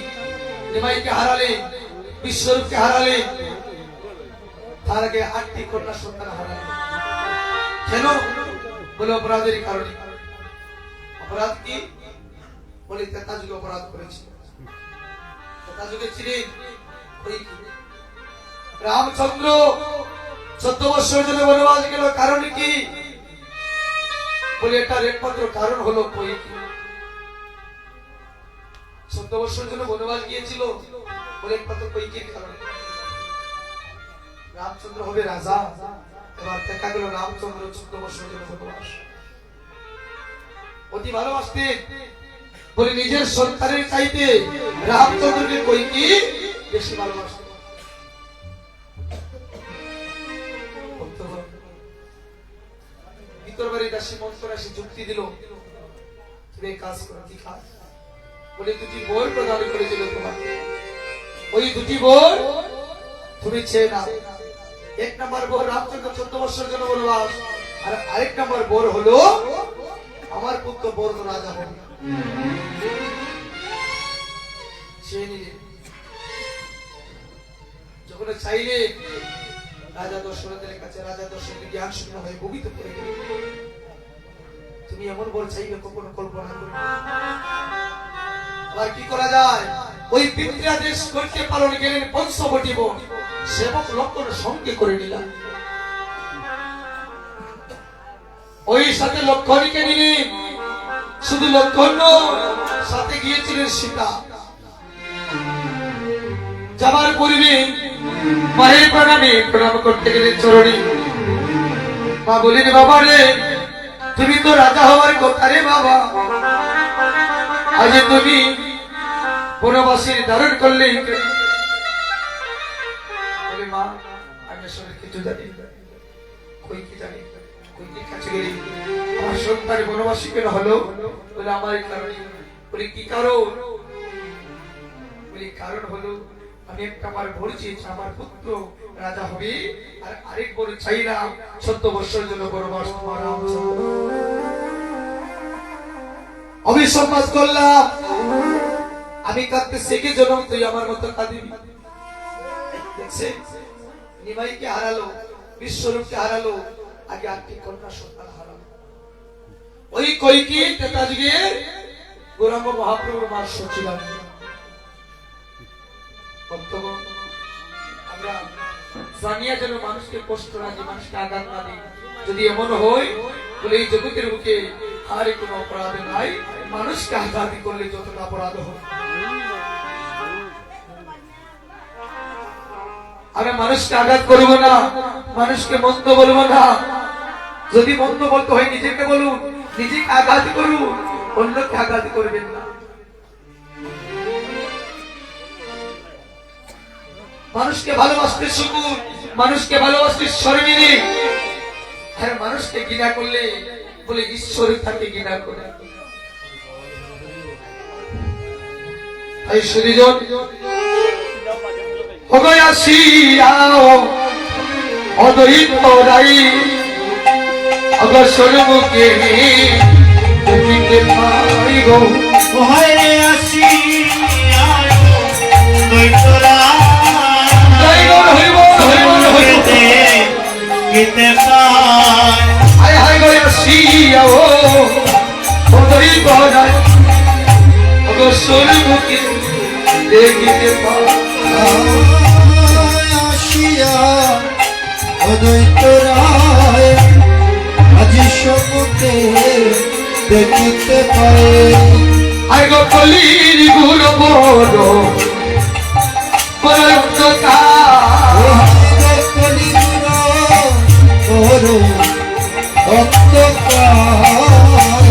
নিমাইকে হারালেন, বিশ্বরূপকে হারালেন, তার আগে 8টি কন্যা সন্তান হারালেন। কেন? বলে অপরাধের কারণে। অপরাধ কি? বলে তেতা যুগে অপরাধ করেছে। তেতা যুগে ছিলেন ওই রামচন্দ্র 14 বছর জন্য বনবাস গেল। কারণ কি? বলে এটার একমাত্র কারণ হলো কৈকেয়ী। 14 বছর জন্য বনবাস গিয়েছিল বলে একমাত্র কৈকেয়ীর কারণে। রামচন্দ্র হবে রাজা, এবার দেখা গেল রামচন্দ্র 14 বছর জন্য বনবাস। অতি ভালোবাসতেন বলে নিজের সন্তানের চাইতে রামচন্দ্রকে কৈকেয়ী বেশি ভালোবাসতেন। ভিতরবাড়ি দাসী মন্ত্রাসী যুক্তি দিল, তুমি কাজ করো। কি কাজ? বলে 2টি বর প্রদান করেছিল তোমাকে, ওই 2টি বর তুমি চেয়ে নাও। 1 নম্বর বর রামচন্দ্র 14 বছর জন্য বনবাস, আর আরেক নম্বর বর হলো আমার পুত্র বর্ধ রাজা হবে। চেয়ে নিলে যখন চাইলে রাজা দশরথের কাছে, রাজা দশরথের জ্ঞান শূন্য হয়ে ভূমিত করে গেলেন। তুমি এমন বল চাইবে কখনো কল্পনা করবে। আবার কি করা যায়? ওই পিতৃআদেশ করতে পালন গেলেন পঞ্চবটি বন, সেবক লক্ষণ সঙ্গে করে নিলাম। ওই সাথে লক্ষণীকে নিলেন। শুধু লক্ষণ সাথে গিয়েছিলেন সীতা। যাবার পূর্বে মায়ের প্রণামে প্রণাম করতে গেলেন চরণে। মা বলেন, বাবা রে, তুমি তো রাজা হওয়ার কথা রে বাবা, আজ তুমি বনবাসীর ধারণ করলে। বলে মা, আমি আসলে কিছু জানি, কৈকেয়ী জানি। কৈকেয়ীর কাছে গেলে আমার সন্তান বনবাসী কেন হলো? বলে আমার কারণে। বলে কি কারণ? বলে কারণ হলো আমি একটা বার ভোর চেয়েছি আমার পুত্র রাজা হবে, আর আরেক বড় চাইলাম 14 বছরের জন্য বনবাস তোমার রামচন্দ্র। অবিসম্বাদ করলাম, আমি কাঁদতে শিখে জন্ম, তুই আমার মতো কাঁদিবি। দেখছেন, নিমাইকে হারালো, বিশ্বরূপকে হারালো, আগে 8টি কন্যা সন্তান হারালো। ওই কইকি তেতা যুগে গৌরাঙ্গ মহাপ্রভুর মা সচিলাম। ভক্তগণ, আমরা জানিয়া যেন মানুষকে কষ্ট না দিই, মানুষকে আঘাত না দিই। যদি এমন হয় বলে এই জগতের বুকে আর কোনো অপরাধ নাই, মানুষকে আঘাত করলে যতটা অপরাধ হয়। আমরা মানুষকে আঘাত করব না, মানুষকে মন্দ বলবো না। যদি মন্দ বলতে হয় নিজেকে বলুন, নিজেকে আঘাত করুন, অন্যকে আঘাত করবেন না। মানুষকে ভালোবাসতে শিখুন, মানুষকে ভালোবাসতে শর্মে নেই। হ্যাঁ, মানুষকে ঘৃণা করলে বলে ঈশ্বর তাকে ঘৃণা করে। তাই সুদীজন অদ্বৈত রাই অবসর মুখে দেখিতে পাই গো। ওহায় রে আসি আয়ো দৈতরা জয় গৌর হরি বল, হরি বল, হরি বল। গীতে পায় হায় হায় গো আসিয়া ও অদ্বৈত রাই অবসর মুখে দেখিতে পাই। আসিয়া অদ্বৈত রায় আজি সমুখে দেখিতে পায়। হায় গো কলির গুরু বড় বড় অন্ধকার।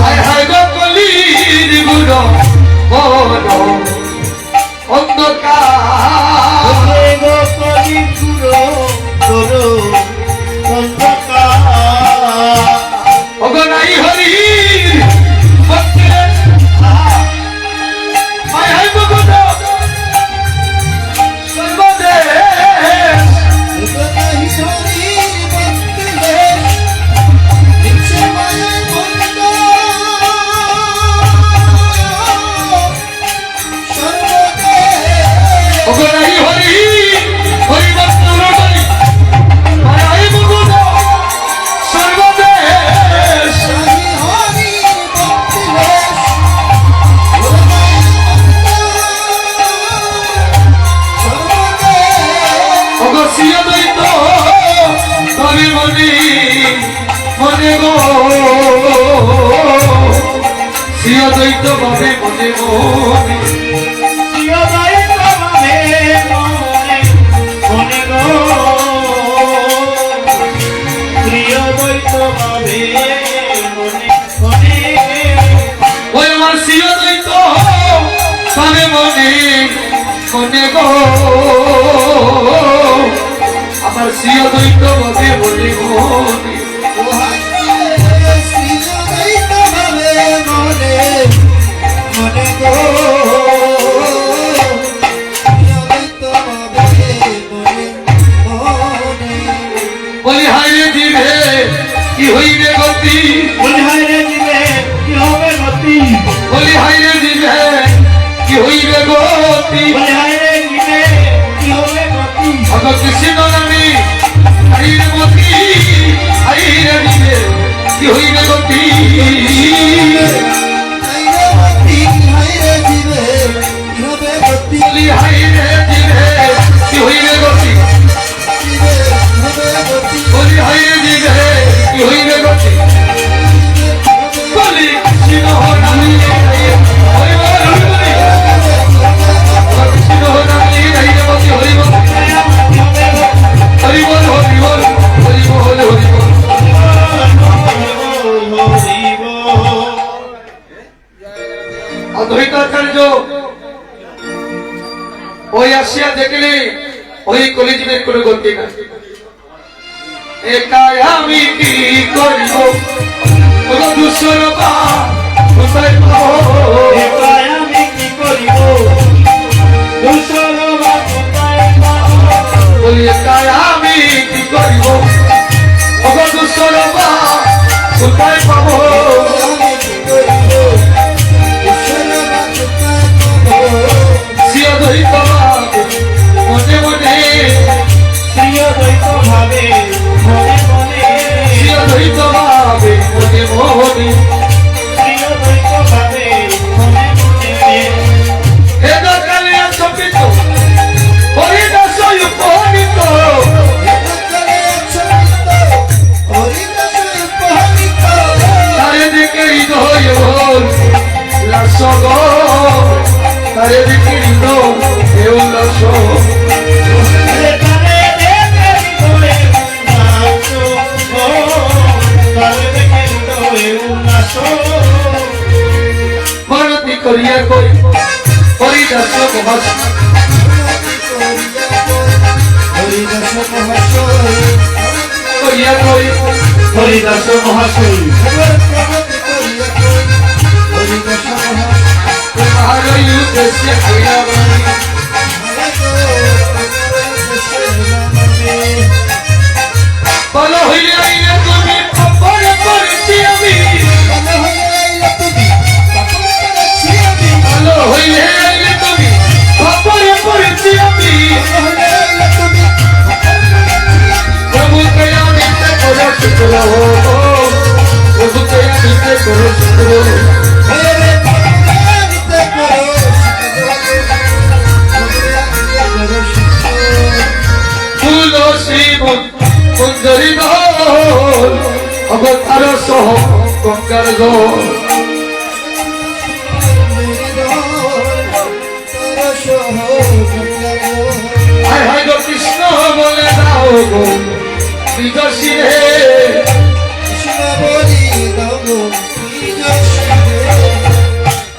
হায় হায় গো কলির গুরু বড় অন্ধকার। অগনাই হরির ভক্তের হায় হায় মুকুট সর্বদেশ। অগনাই হরি হরি ভক্ত হরি হায় হায় মুকুট সর্বদেশ। অগসিয়া দৈত তবে মনে মনে গো, সিয়া দৈত ভাবে মনে মনে। ওই আমার সিয়া দৈত ভাবে মনে মনে গো, আমার সিয়া দৈত ভাবে মনে মনে। বলি হায় রে দিবে কি হইবে গতি, বলি হায় রে দিবে কি হইবে গতি। অত কৃষ্ণ নামে হাইরে গতি, হাইরে দিবে কি হইবে গতি। বলি হাইরে দিবে কি হইবে গতি, বলি হাইরে দিবে কি হইবে গতি। বলি কৃষ্ণ নামে হরি বল, হরি বল, কৃষ্ণ নামে হাইরে গতি হরি বল, হরি বল, হরি বল, হরি বল, হরি বল। অদ্বৈতাচার্য ওই আসিয়া দেখলে ওই কলিজীবের কোনো গতি নাই। একাই আমি কি করিব দুসর বা কোথায় পাবো, আমি কি করিব দুসর বা কোথায় করিব অগদুসরবা কোথায় পাবো সিয়া দৈত মনে মনে প্রিয় দ্বৈত ভাবে মনে মনে সিয়া দৈত মনে মনে প্রিয় দ্বৈত ভাবে মনে মনে এদা কালে সপিত হরিদাস উপনীত তারে দিকে হৃদয় বল লাসগ তারে দিকে হৃদয় উল্লাস মানতি করিয়া কই হরিদাস মহাস করিয়া কই হরিদাস মহাশয় মহারয়ু দেশে আইয়া বলো হইলে আইলে তুমি খবর করেছি আমি বলো হইলে আইলে তুমি খবর করেছি আমি প্রভু কয়া নিতে করো শুক্র প্রভু কয়া নিতে করো শুক্র তুলসী কুঞ্জরি দল অবতার সহ গঙ্গার দল হায় হায় গো কৃষ্ণ বলে দাও গো নিজ শিরে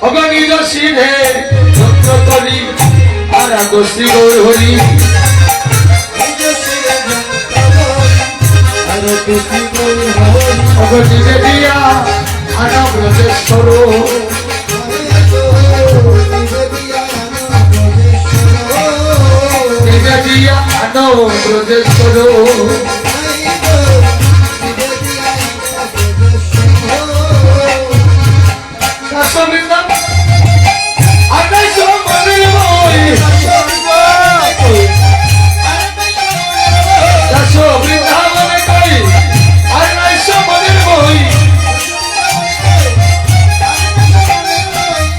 অগ নিজ শিরে যত্ন করি আর গোষ্ঠী গৌর হরি অগ নিজে দিয়া আনা ব্রজেশ্বর নিজে দিয়া আনো ব্রজেশ্বর কাশবৃন্দা আকাশ মনের বই কাশবৃন্দা মনে কই আকাশ মনের বই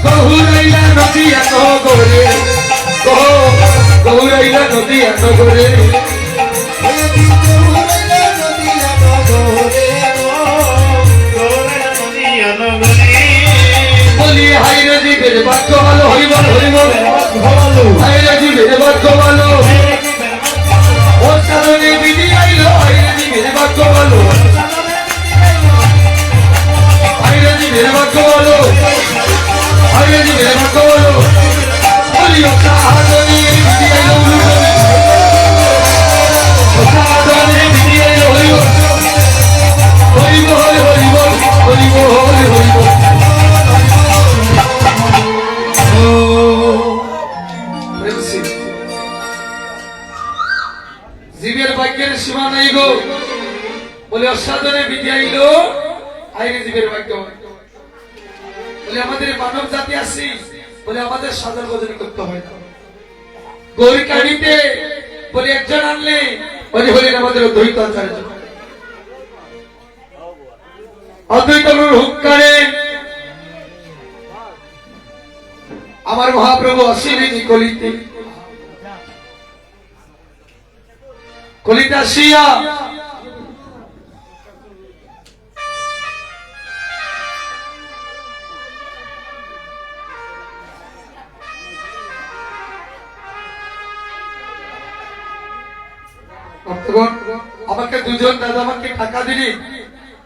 গৌরাইলা নদী এত করে গৌরাইলা নদী এত করে বলি হাইরে জীবের বাক্য ভালো হরিবল হরিবল হাইরে জীবের বাক্য ভালো ও সাধনে বিধি আইলো হাইরে জীবের বাক্য ভালো হাইরে জীবের বাক্য ভালো হাইরে জীবের বাক্য ভালো বলি ও সাধনে বিধি আইলো ও সাধনে বিধি আইলো হরিবল হরিবল হরিবল হরিবল হরিবল জীবের বাক্যের সীমা নাই গো বলে অসাধনে বিধি আইলো আইনে জীবের বাক্য বলে আমাদের মানব জাতি আসি বলে আমাদের সাধন ভোজন করতে হয় না গৌরী কাহিনীতে বলে একজন আনলে বলে হলেন আমাদের অদ্বৈত আচার্য অদ্বৈত হুঙ্কারে আমার মহাপ্রভু আসিলেন কলিতে কলিতা আসিয়া আমাকে দুজন দাদা আমাকে টাকা দিলি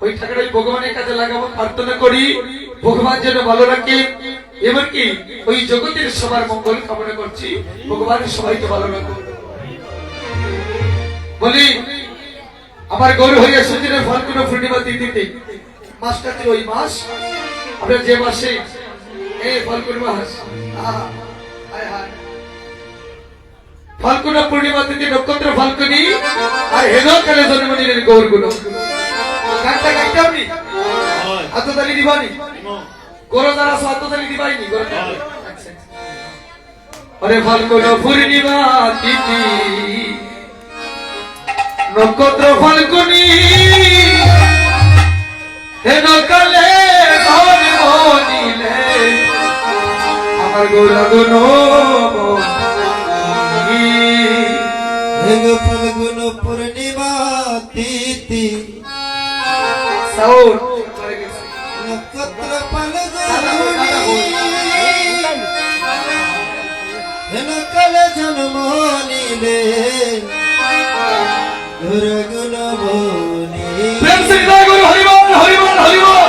ওই টাকাটা ভগবানের কাছে লাগাবো প্রার্থনা করি ভগবান যেন ভালো রাখে এমনকি ওই জগতের সবার মঙ্গল কামনা করছি ভগবান সবাইকে ভালো রাখো বলি আমার গৌর হইয়া সুদিনের ফাল্গুন পূর্ণিমা তিথিতে মাসটা ছিল ওই মাস আমরা যে মাসে এই ফাল্গুন মাস ফাল্গুনা পূর্ণিমা তিথি নক্ষত্র ফাল্গুনি আর হেনকালে জন্ম নিলেন গৌরগুণ। গানটা গাইতে আপনি আত্মতালি দিবানি গৌর যারা আছে আত্মতালি দিবাইনি গৌর আরে ফাল্গুনা পূর্ণিমা তিথি নক্ষত্র ফাল্গুনি হেনকালে জন্ম নিলেন আমার গৌরগুণ। ফাল্গুন পূর্ণিমা তিথি সাউন্ড নক্ষত্র ফাল্গুনি হেনকালে জন্ম নিলে গুরগুণ বনি। প্রেম শ্রী জয় গুরু হরিবল হরিবল হরিবল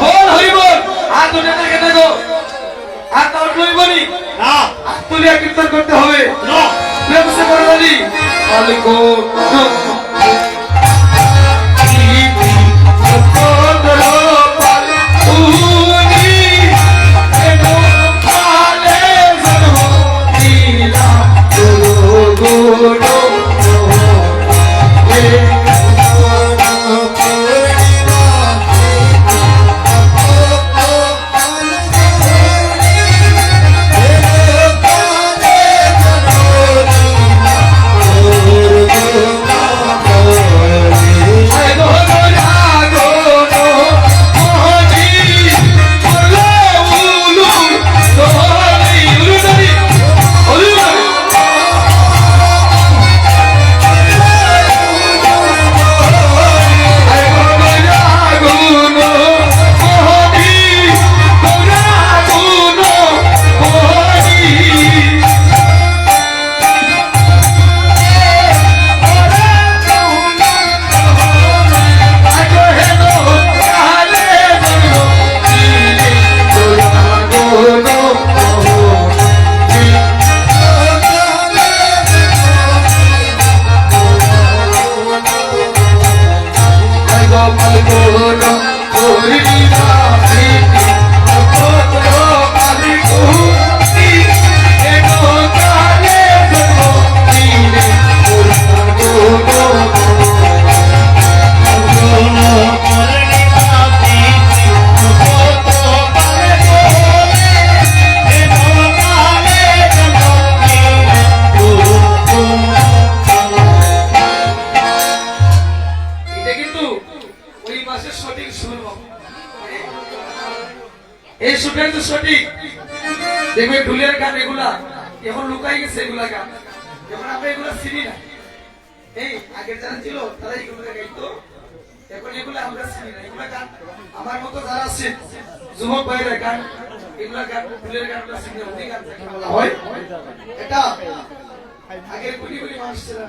বল হরিবল। হাত উঠে থাকে দেখো হাত উঠলইবনি না হাত তুলিয়া কীর্তন করতে হবে না প্রেম শ্রী বড়দি ফাল্গুন এই সুটাই তো সঠিক দেখবে ঢুলের গান এগুলা এখন লুকাই গেছে এগুলা গান এখন আমরা এগুলা চিনি না এই আগের যারা ছিল তারা এগুলো গাইতো এখন এগুলা আমরা চিনি না এগুলা গান আমার মতো যারা আছে যুবক ভাইরা গান এগুলা গান ঢুলের গান আমরা চিনি না ওই গান বলা হয় এটা আগের কোটি কোটি মানুষ ছিল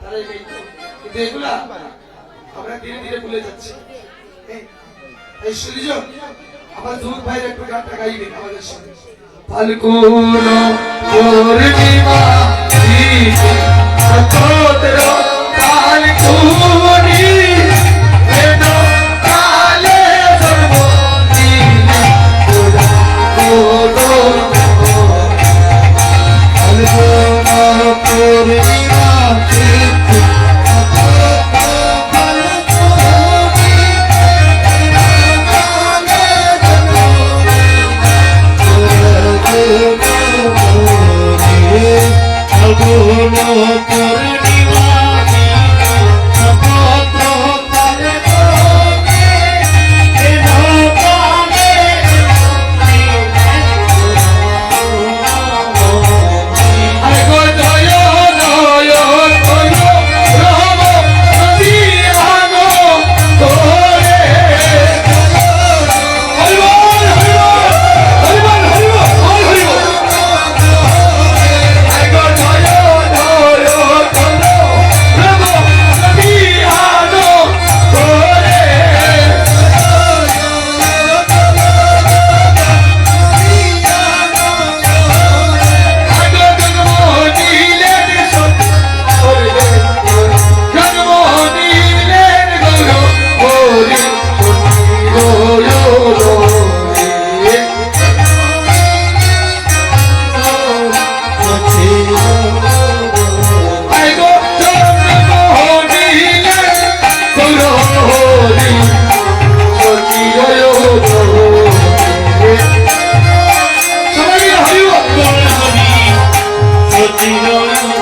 তারাই গাইতো কিন্তু এগুলা আমরা ধীরে ধীরে ভুলে যাচ্ছি এই সূর্য আমার যুবক ভাইরা একটু গানটা গাইবেন আমাদের সঙ্গে ফাল্গুন পূর্ণিমা তিথি নক্ষত্র ফাল্গুনি হেনকালে জন্ম নিলেন গৌরগুণ। ফাল্গুন পূর্ণিমা তিথি নক্ষত্র ফাল্গুনি হেনকালে জন্ম নিলে গুরগুণ বনি। ফাল্গুন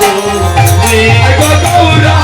করে গৌরা